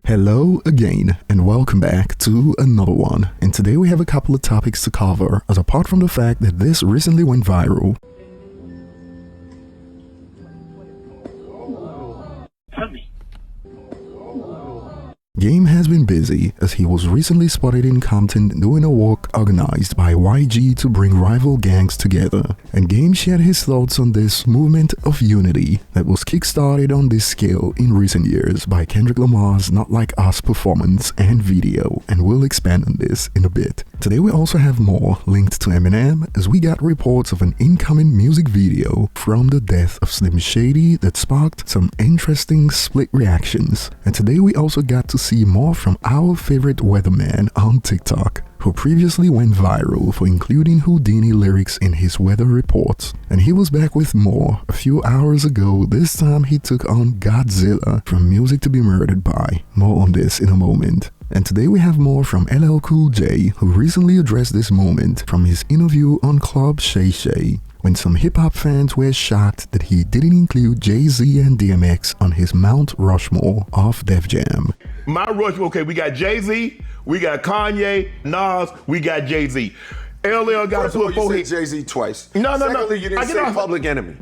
Hello again and welcome back to another one. And today we have a couple of topics to cover, as apart from the fact that this recently went viral. Game has been busy as he was recently spotted in Compton doing a walk organized by YG to bring rival gangs together. And Game shared his thoughts on this movement of unity that was kickstarted on this scale in recent years by Kendrick Lamar's Not Like Us performance and video, and we'll expand on this in a bit. Today we also have more linked to Eminem, as we got reports of an incoming music video from the death of Slim Shady that sparked some interesting split reactions. And today we also got to see more from our favorite weatherman on TikTok, who previously went viral for including Houdini lyrics in his weather reports. And he was back with more a few hours ago. This time he took on Godzilla from Music to Be Murdered By. More on this in a moment. And today we have more from LL Cool J, who recently addressed this moment from his interview on Club Shay Shay, when some hip-hop fans were shocked that he didn't include Jay-Z and DMX on his Mount Rushmore of Def Jam. My Rush, okay, we got Jay-Z, we got Kanye, Nas, we got Jay-Z. LL got to put four heads. Jay-Z twice. No. Secondly, you didn't say Public Enemy.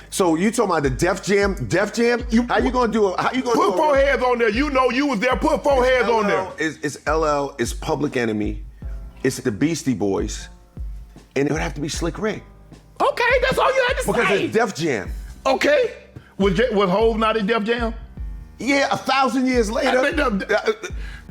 So you talking about the Def Jam? How you gonna do it? How you gonna put four heads on there? You know you was there. Put four heads on there. It's LL. It's Public Enemy. It's the Beastie Boys, and it would have to be Slick Rick. Okay, that's all you had to say. Because it's Def Jam. Okay, was Hov not in Def Jam? Yeah, 1,000 years later.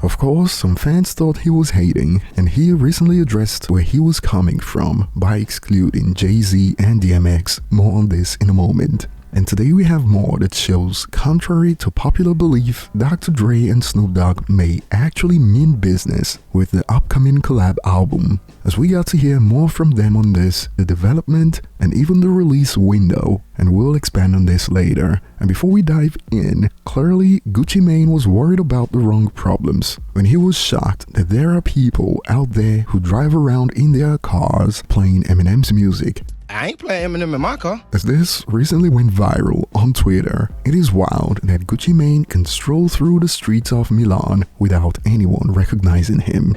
Of course, some fans thought he was hating, and he recently addressed where he was coming from by excluding Jay-Z and DMX. More on this in a moment. And today we have more that shows, contrary to popular belief, Dr. Dre and Snoop Dogg may actually mean business with the upcoming collab album, as we got to hear more from them on this, the development, and even the release window, and we'll expand on this later. And before we dive in, clearly Gucci Mane was worried about the wrong problems when he was shocked that there are people out there who drive around in their cars playing Eminem's music. I ain't playing Eminem in my car. As this recently went viral on Twitter, it is wild that Gucci Mane can stroll through the streets of Milan without anyone recognizing him.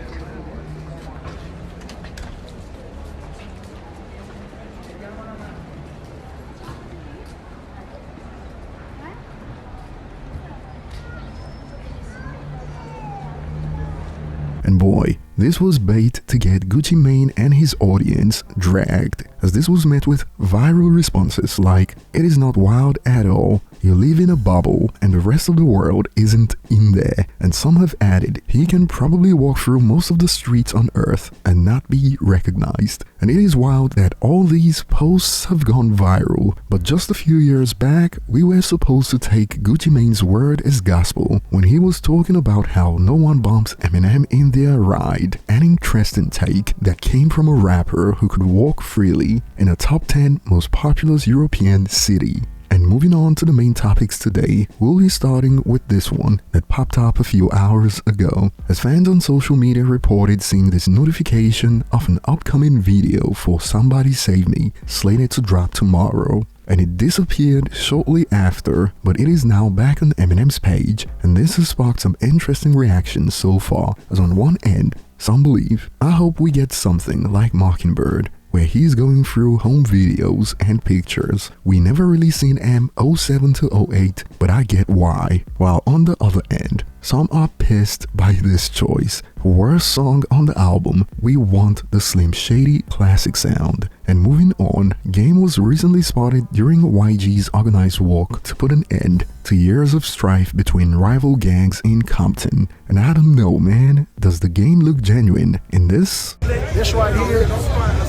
And boy, this was bait to get Gucci Mane and his audience dragged, as this was met with viral responses like, "It is not wild at all, you live in a bubble and the rest of the world isn't in there." And some have added, he can probably walk through most of the streets on Earth and not be recognized. And it is wild that all these posts have gone viral, but just a few years back, we were supposed to take Gucci Mane's word as gospel when he was talking about how no one bumps Eminem in their ride. An interesting take that came from a rapper who could walk freely in a top 10 most populous European city. And moving on to the main topics today, we'll be starting with this one that popped up a few hours ago, as fans on social media reported seeing this notification of an upcoming video for Somebody Save Me slated to drop tomorrow. And it disappeared shortly after, but it is now back on Eminem's page, and this has sparked some interesting reactions so far, as on one end, some believe, I hope we get something like Mockingbird, where he's going through home videos and pictures. We never really seen M 07 to 08, but I get why. While on the other end, some are pissed by this choice. Worst song on the album, we want the Slim Shady classic sound. And moving on, Game was recently spotted during YG's organized walk to put an end to years of strife between rival gangs in Compton. And I don't know, man, does the Game look genuine in this? This right here,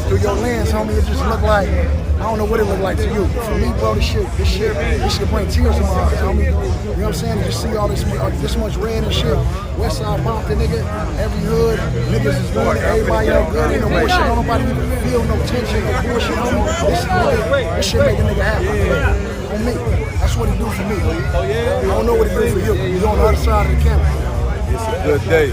through your lens, homie, it just look like, I don't know what it look like to you. For me, bro, this shit bring tears to my eyes, homie. You know what I'm saying? You see all this much red and shit. Westside bumped the nigga, every hood, niggas is doing it, everybody all good, ain't no bullshit, nobody even feel no tension, no bullshit, homie. This shit make a nigga happy, on me. That's what he do for me. I don't know what he do for you. He's on the other side of the camera. It's a good day.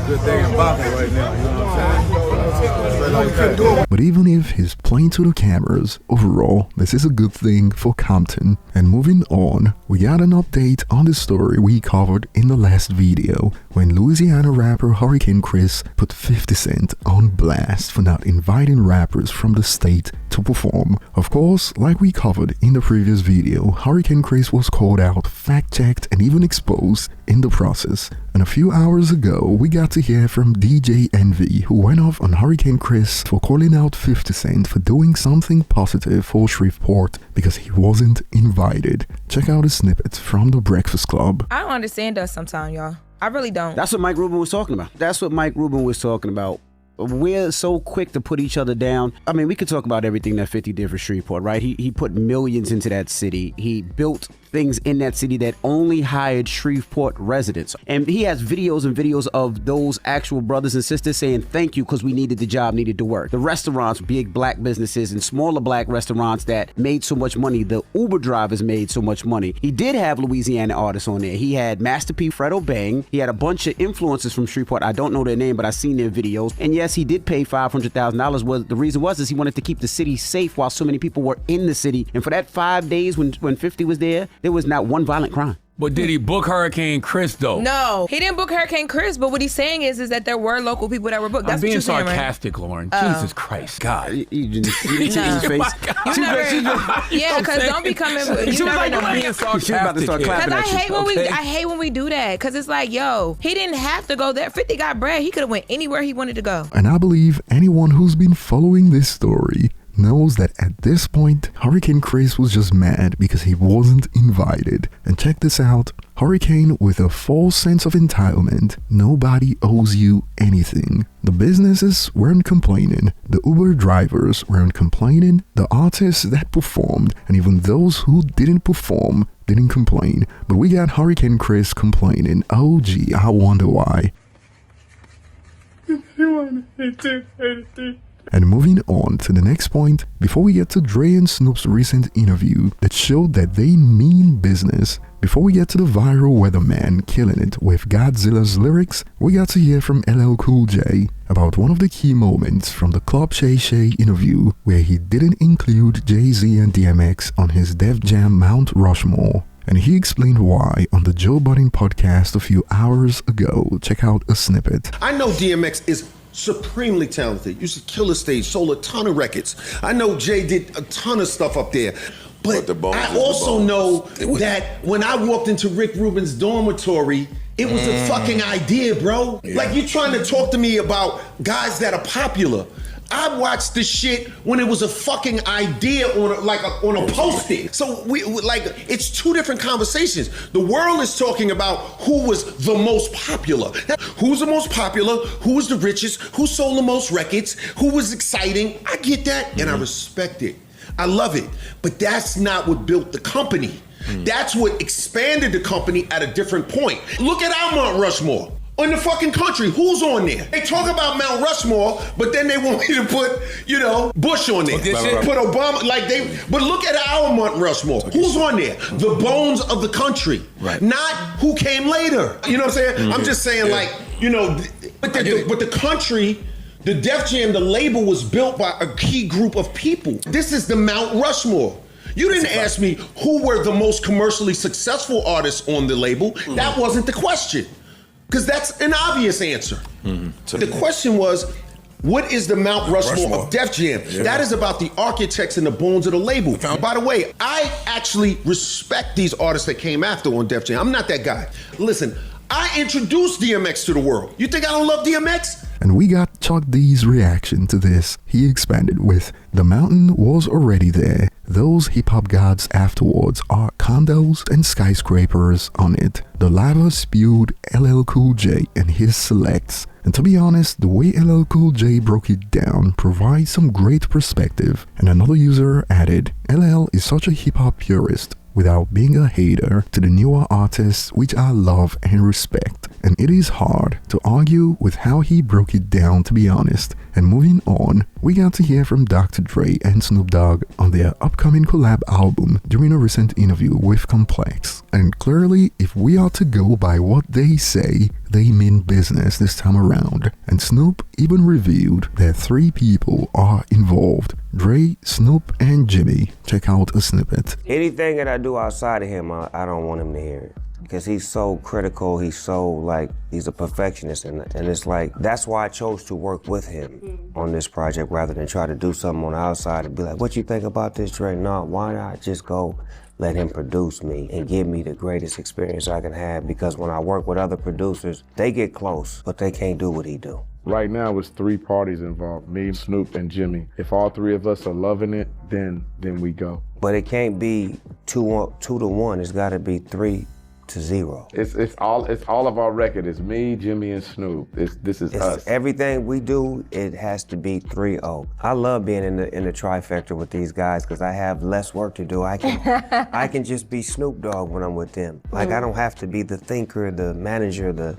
Good thing I'm bopping right now, you know what I'm saying? But even if he's playing to the cameras, overall, this is a good thing for Compton. And moving on, we got an update on the story we covered in the last video, when Louisiana rapper Hurricane Chris put 50 Cent on blast for not inviting rappers from the state to perform. Of course, like we covered in the previous video, Hurricane Chris was called out, fact-checked, and even exposed in the process. And a few hours ago, we got to hear from DJ Envy, who went off on Hurricane Chris for calling out 50 Cent for doing something positive for Shreveport because he wasn't invited. Check out a snippet from The Breakfast Club. I don't understand us sometimes, y'all. I really don't. That's what Mike Rubin was talking about. We're so quick to put each other down. I mean, we could talk about everything that 50 did for Shreveport, right? He put millions into that city. He built things in that city that only hired Shreveport residents. And he has videos and videos of those actual brothers and sisters saying thank you because we needed the job, needed to work. The restaurants, big black businesses and smaller black restaurants that made so much money. The Uber drivers made so much money. He did have Louisiana artists on there. He had Master P, Fredo Bang. He had a bunch of influencers from Shreveport. I don't know their name, but I've seen their videos. And yes, he did pay $500,000. Well, the reason was he wanted to keep the city safe while so many people were in the city. And for that 5 days when 50 was there was not one violent crime. But did he book Hurricane Chris though? No, he didn't book Hurricane Chris, but what he's saying is that there were local people that were booked. That's I'm being what you're sarcastic, saying, right? Lauren. Jesus Christ, God. You didn't see his face. Yeah, because don't be coming. She was like, I'm being sarcastic. She's about to start clapping Because at you. I hate when we do that. Because it's like, yo, he didn't have to go there. 50 got bread. He could have went anywhere he wanted to go. And I believe anyone who's been following this story knows that at this point, Hurricane Chris was just mad because he wasn't invited. And check this out. Hurricane, with a false sense of entitlement, nobody owes you anything. The businesses weren't complaining, the Uber drivers weren't complaining, the artists that performed, and even those who didn't perform didn't complain. But we got Hurricane Chris complaining. Oh gee, I wonder why. And moving on to the next point, before we get to Dre and Snoop's recent interview that showed that they mean business, before we get to the viral weatherman killing it with Godzilla's lyrics, we got to hear from LL Cool J about one of the key moments from the Club Shay Shay interview where he didn't include Jay-Z and DMX on his Def Jam Mount Rushmore. And he explained why on the Joe Budden podcast a few hours ago. Check out a snippet. I know DMX is supremely talented. Used to kill a stage, sold a ton of records. I know Jay did a ton of stuff up there. But I also know that when I walked into Rick Rubin's dormitory, it was a fucking idea, bro. Yeah. Like, you're trying to talk to me about guys that are popular. I watched this shit when it was a fucking idea on a post-it. So it's two different conversations. The world is talking about who was the most popular. Who's the most popular? Who was the richest? Who sold the most records? Who was exciting? I get that, and I respect it. I love it. But that's not what built the company. That's what expanded the company at a different point. Look at our Mount Rushmore. In the fucking country, who's on there? They talk about Mount Rushmore, but then they want me to put, Bush on there. Put Obama, but look at our Mount Rushmore. Who's on there? The bones of the country. Right. Not who came later. You know what I'm saying? Mm-hmm. I'm just saying but the country, the Def Jam, the label was built by a key group of people. This is the Mount Rushmore. You didn't ask me who were the most commercially successful artists on the label. Mm-hmm. That wasn't the question. Because that's an obvious answer. Mm-hmm. The question was, what is the Mount Rushmore of Def Jam? Yeah. That is about the architects and the bones of the label. By the way, I actually respect these artists that came after on Def Jam. I'm not that guy. Listen, I introduced DMX to the world. You think I don't love DMX? And we got Chuck D's reaction to this. He expanded with, the mountain was already there. Those hip-hop gods afterwards are condos and skyscrapers on it. The lava spewed LL Cool J and his selects. And to be honest, the way LL Cool J broke it down provides some great perspective. And another user added, LL is such a hip-hop purist without being a hater to the newer artists, which I love and respect. and it is hard to argue with how he broke it down, to be honest. And moving on, we got to hear from Dr. Dre and Snoop Dogg on their upcoming collab album during a recent interview with Complex. And clearly, if we are to go by what they say, they mean business this time around. And Snoop even revealed that 3 people are involved: Dre, Snoop, and Jimmy. Check out a snippet. Anything that I do outside of him, I don't want him to hear it. Because he's so critical, he's a perfectionist, and it's like, that's why I chose to work with him on this project rather than try to do something on the outside and be like, what you think about this, Dre? No, why not just go let him produce me and give me the greatest experience I can have? Because when I work with other producers, they get close, but they can't do what he do. Right now, it's 3 parties involved, me, Snoop, and Jimmy. If all 3 of us are loving it, then we go. But it can't be 2 to 1, it's gotta be 3 to 0. It's all of our record. It's me, Jimmy, and Snoop. This is us. Everything we do, it has to be 3-0. I love being in the trifecta with these guys because I have less work to do. I can just be Snoop Dogg when I'm with them. Like, I don't have to be the thinker, the manager, the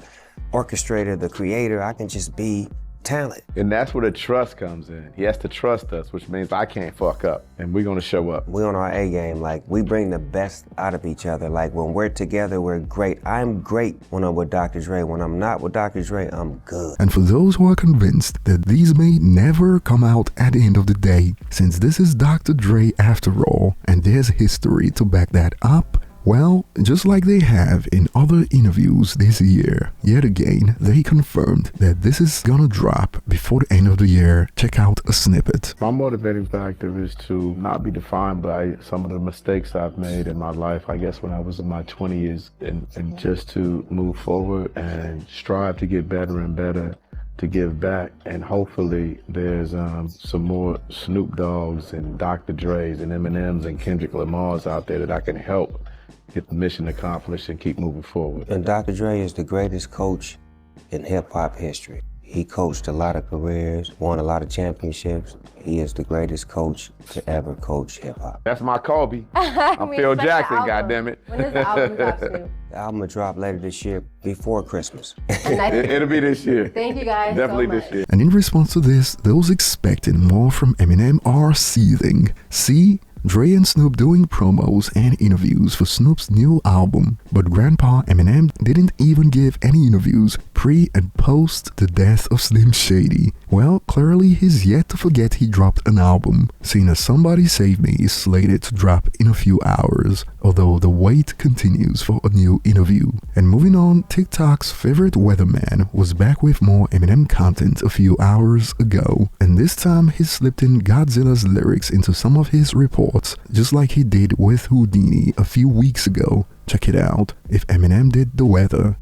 orchestrator, the creator. I can just be talent. And that's where the trust comes in. He has to trust us, which means I can't fuck up, and we're gonna show up. We on our A game. Like, we bring the best out of each other. Like, when we're together, we're great. I'm great when I'm with Dr. Dre. When I'm not with Dr. Dre, I'm good. And for those who are convinced that these may never come out at the end of the day, since this is Dr. Dre after all, and there's history to back that up, well, just like they have in other interviews this year, yet again, they confirmed that this is gonna drop before the end of the year. Check out a snippet. My motivating factor is to not be defined by some of the mistakes I've made in my life, I guess when I was in my 20s, and just to move forward and strive to get better and better, to give back. And hopefully there's some more Snoop Dogg's and Dr. Dre's and Eminem's and Kendrick Lamar's out there that I can help get the mission accomplished and keep moving forward. And Dr. Dre is the greatest coach in hip-hop history. He coached a lot of careers, won a lot of championships. He is the greatest coach to ever coach hip-hop. That's my Kobe. I'm Phil Jackson, goddammit. When does the album drop, Snoop? The album will drop later this year, before Christmas. It'll be this year. Thank you guys Definitely so much. this year. And in response to this, those expecting more from Eminem are seething. See? Dre and Snoop doing promos and interviews for Snoop's new album, but Grandpa Eminem didn't even give any interviews pre and post the death of Slim Shady. Well, clearly he's yet to forget he dropped an album, seeing as Somebody Save Me is slated to drop in a few hours, although the wait continues for a new interview. And moving on, TikTok's favorite weatherman was back with more Eminem content a few hours ago, and this time he slipped in Godzilla's lyrics into some of his reports, just like he did with Houdini a few weeks ago. Check it out, if Eminem did the weather.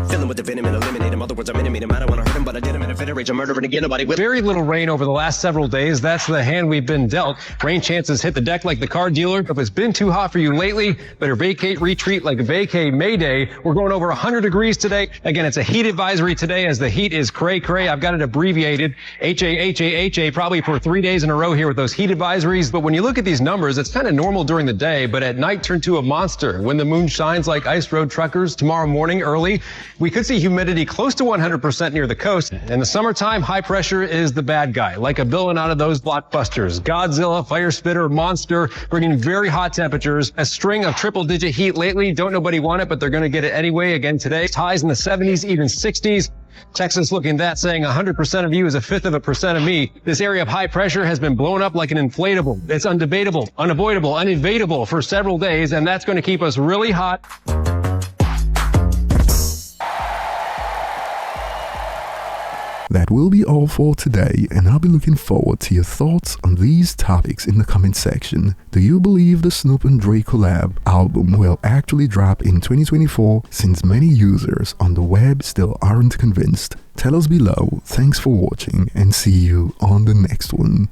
Fill him with the venom and eliminate him. Other words, I'm intimate him. I don't want to hurt him, but I did him in a fit of rage. I'm murdering again. Nobody will. Very little rain over the last several days. That's the hand we've been dealt. Rain chances hit the deck like the car dealer. If it's been too hot for you lately, better vacate, retreat like vacay Mayday. We're going over 100 degrees today. Again, it's a heat advisory today as the heat is cray-cray. I've got it abbreviated. HA, probably for 3 days in a row here with those heat advisories. But when you look at these numbers, it's kind of normal during the day, but at night turn to a monster. When the moon shines like ice road truckers tomorrow morning early, we could see humidity close to 100% near the coast. In the summertime, high pressure is the bad guy, like a villain out of those blockbusters. Godzilla, fire spitter, monster, bringing very hot temperatures. A string of triple-digit heat lately. Don't nobody want it, but they're going to get it anyway. Again today, highs in the 70s, even 60s. Texas looking that, saying 100% of you is 1/5% of me. This area of high pressure has been blown up like an inflatable. It's undebatable, unavoidable, unevadable for several days, and that's going to keep us really hot. That will be all for today, and I'll be looking forward to your thoughts on these topics in the comment section. Do you believe the Snoop and Dre collab album will actually drop in 2024, since many users on the web still aren't convinced? Tell us below. Thanks for watching, and see you on the next one.